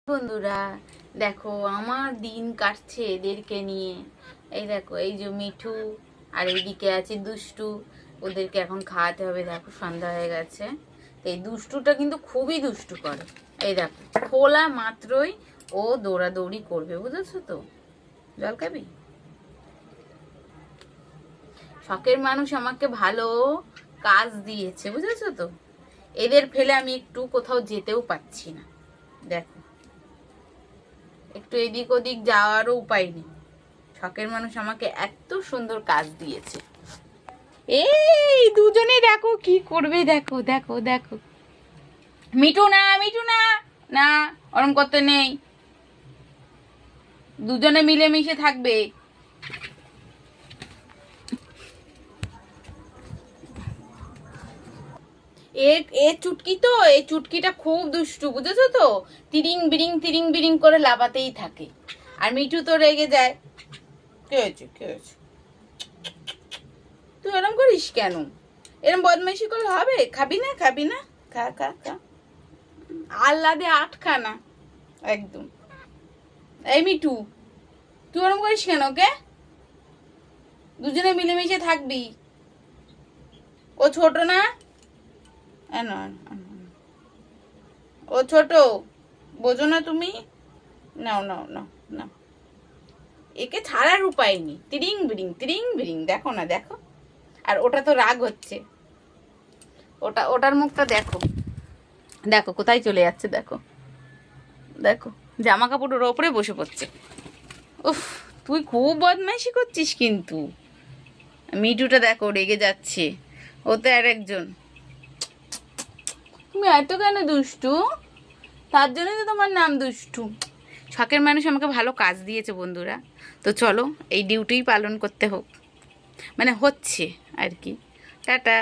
বন্ধুরা দেখো আমার দিন কাটছে এদেরকে নিয়ে। এই দেখো এই যে মিঠু আর এইদিকে আছে দুষ্টু, ওদেরকে এখন খাওয়াতে হবে। দেখো সন্ধ্যা হয়ে গেছে। এই দুষ্টুটা কিন্তু খুবই দুষ্টু করে। এই দেখো খোলা মাত্রই ও দৌড়াদৌড়ি করবে, বুঝেছো তো? জল খাবি? শখের মানুষ আমাকে ভালো কাজ দিয়েছে, বুঝেছো তো? এদের ফেলে আমি একটু কোথাও যেতেও পাচ্ছি না। দেখো একটু এদিক ওদিক যাওয়ারও উপায় নেই। শখের মানুষ আমাকে এত সুন্দর কাজ দিয়েছে। এই দুজনে দেখো কি করবে, দেখো দেখো দেখো। মিঠু না, মিঠু না, না ওরম করতে নেই, দুজনে মিলেমিশে থাকবে। এ চুটকি তো, এই চুটকিটা খুব দুষ্টু, বুঝেছো তো? তিরিং বিরিং করে লাফাতেই থাকে। আর মিঠু তো রেগে যায়। কে হয়েছে, কে হয়েছে? তুই এরম করিস কেন? এরম বদমাইশি করলে হবে? খাবি না, খাবি না? খা খা খা, আহ্লাদে আটখা না একদম। এই মিঠু, তুই ওরম করিস কেন? ওকে দুজনে মিলেমিশে থাকবি। ও ছোট না? না, ও ছোট, বোঝো না তুমি? নাও নাও নাও নাও, একে ছাড়ার উপায় নেই। তিরিং বিরিং, দেখো না, দেখো। আর ওটা তো রাগ হচ্ছে, ওটার মুখটা দেখো, দেখো কোথায় চলে যাচ্ছে, দেখো দেখো, জামা কাপড়ের ওপরে বসে পড়ছে। উফ, তুই খুব বদমাইশি করছিস কিন্তু। মিঠুটা দেখো রেগে যাচ্ছে, ও তো আর একজন। তুমি এত কেন দুষ্টু? তার জন্যই তো তোমার নাম দুষ্টু। শখের মানুষ আমাকে ভালো কাজ দিয়েছে বন্ধুরা। তো চলো এই ডিউটিই পালন করতে হোক, মানে হচ্ছে আর কি। টাটা।